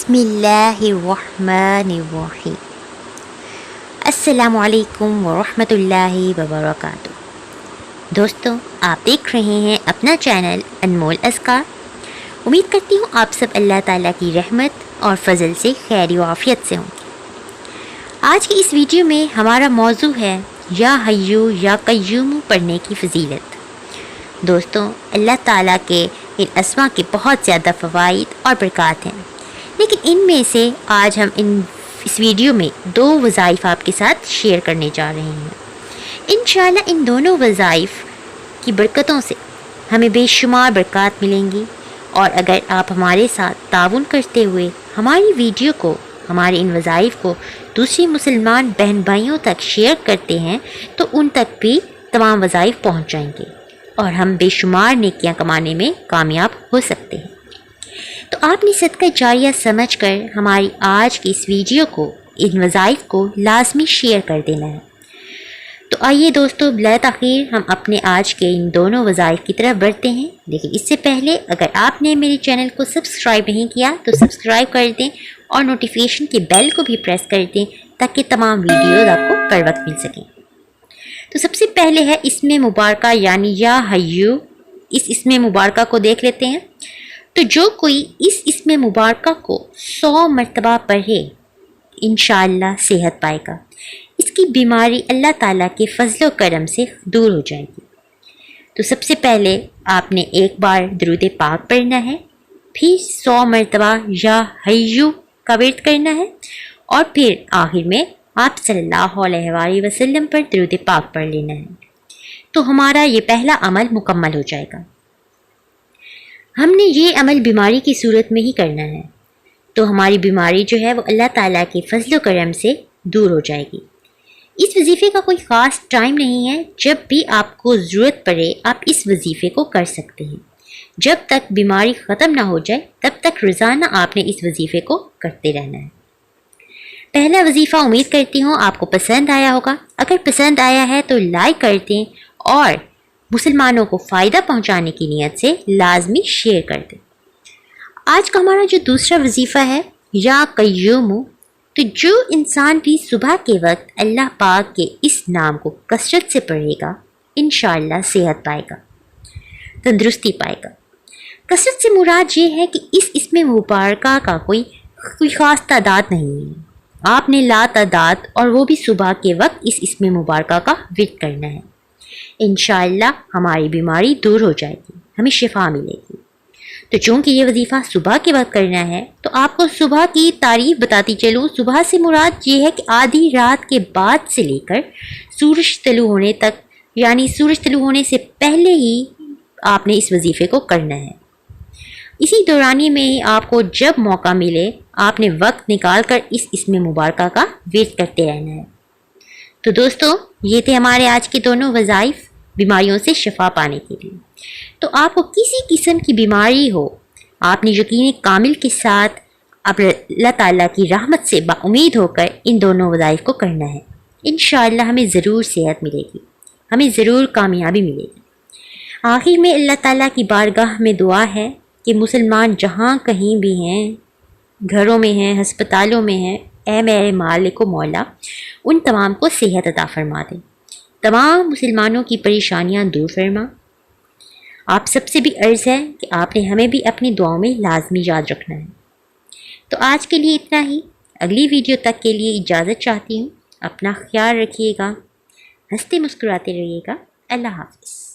बिस्मिल्लाहिर्रहमानिर्रहीम। अस्सलामु अलैकुम वरहमतुल्लाहि वबरकातुह। दोस्तों, आप देख रहे हैं अपना चैनल अनमोल अस्कार। उम्मीद करती हूँ आप सब अल्लाह ताला की रहमत और फजल से खैर व आफियत से होंगे। आज की इस वीडियो में हमारा मौजू है या हय्यू या कय्यूम पढ़ने की फजीलत। दोस्तों, अल्लाह ताला के इन अस्मा के बहुत ज़्यादा फ़वाइद और बरक़ात हैं, लेकिन इनमें से आज हम इस वीडियो में दो वज़ाइफ आपके साथ शेयर करने जा रहे हैं। इंशाअल्लाह इन दोनों वज़ाइफ की बरकतों से हमें बेशुमार बरक़ात मिलेंगी, और अगर आप हमारे साथ ताउन करते हुए हमारी वीडियो को, हमारे इन वज़ाइफ को दूसरी मुसलमान बहन भाइयों तक शेयर करते हैं तो उन तक भी तमाम वज़ाइफ पहुँच जाएंगे और हम बेशुमार नेकियां कमाने में कामयाब हो सकते हैं। तो आपने सदका जारिया समझकर हमारी आज की इस वीडियो को, इन वज़ाइफ को लाजमी शेयर कर देना है। तो आइए दोस्तों, बिला ताख़ीर हम अपने आज के इन दोनों वज़ाइफ की तरफ बढ़ते हैं। लेकिन इससे पहले अगर आपने मेरे चैनल को सब्सक्राइब नहीं किया तो सब्सक्राइब कर दें और नोटिफिकेशन के बेल को भी प्रेस कर दें ताकि तमाम वीडियोज़ आपको बर वक्त मिल सकें। तो सबसे पहले है इसमें मुबारका यानी या हय्यू। इस इसमें मुबारका को देख लेते हैं। तो जो कोई इस इसमें मुबारका को 100 मरतबा पढ़े इंशाअल्लाह सेहत पाएगा। इसकी बीमारी अल्लाह ताला के फजल व करम से दूर हो जाएगी। तो सबसे पहले आपने एक बार दरूद पाक पढ़ना है, फिर 100 मरतबा या हय्यू का विर्द करना है, और फिर आखिर में आप सल्लल्लाहु अलैहि वसल्लम पर दरूद पाक पढ़ लेना है। तो हमारा ये पहला अमल मुकम्मल हो जाएगा। हमने ये अमल बीमारी की सूरत में ही करना है, तो हमारी बीमारी जो है वो अल्लाह ताला के फजल व करम से दूर हो जाएगी। इस वजीफ़े का कोई ख़ास टाइम नहीं है, जब भी आपको ज़रूरत पड़े आप इस वजीफ़े को कर सकते हैं। जब तक बीमारी ख़त्म ना हो जाए तब तक रोज़ाना आपने इस वजीफ़े को करते रहना है। पहला वजीफ़ा उम्मीद करती हूँ आपको पसंद आया होगा। अगर पसंद आया है तो लाइक कर दें और मुसलमानों को फ़ायदा पहुँचाने की नीयत से लाजमी शेयर कर दें। आज का हमारा जो दूसरा वजीफ़ा है या कय्यूम, तो जो इंसान भी सुबह के वक्त अल्लाह पाक के इस नाम को कसरत से पढ़ेगा इंशाअल्लाह सेहत पाएगा, तंदुरुस्ती पाएगा। कसरत से मुराद ये है कि इसमें मुबारका का कोई ख़ास तादाद नहीं है। आपने ला तादाद और वो भी सुबह के वक्त इसमें मुबारका का विर्द करना है। इंशाअल्लाह हमारी बीमारी दूर हो जाएगी, हमें शिफा मिलेगी। तो चूँकि ये वजीफ़ा सुबह के वक्त करना है तो आपको सुबह की तारीफ़ बताती चलूँ। सुबह से मुराद ये है कि आधी रात के बाद से लेकर सूरज तलू होने तक, यानी सूरज तलू होने से पहले ही आपने इस वजीफ़े को करना है। इसी दौरानी में ही आपको जब मौका मिले आपने वक्त निकाल कर इसमें मुबारका का विर्द करते रहना है। तो दोस्तों, ये थे हमारे आज के दोनों वज़ाइफ बीमारियों से शिफा पाने के लिए। तो आपको किसी किस्म की बीमारी हो, आपने यकीन कामिल के साथ अल्लाह ताला की रहमत से बाउमीद होकर इन दोनों वज़ाइफ को करना है। इंशाअल्लाह हमें ज़रूर सेहत मिलेगी, हमें ज़रूर कामयाबी मिलेगी। आखिर में अल्लाह ताला की बारगाह में दुआ है कि मुसलमान जहाँ कहीं भी हैं, घरों में हैं, हस्पतालों में हैं, ऐ मेरे मालिक व मौला उन तमाम को सेहत अता फरमा दे, तमाम मुसलमानों की परेशानियाँ दूर फरमा। आप सबसे भी अर्ज़ है कि आपने हमें भी अपनी दुआओं में लाजमी याद रखना है। तो आज के लिए इतना ही। अगली वीडियो तक के लिए इजाज़त चाहती हूँ। अपना ख्याल रखिएगा, हंसते मुस्कुराते रहिएगा। अल्लाह हाफ़िज़।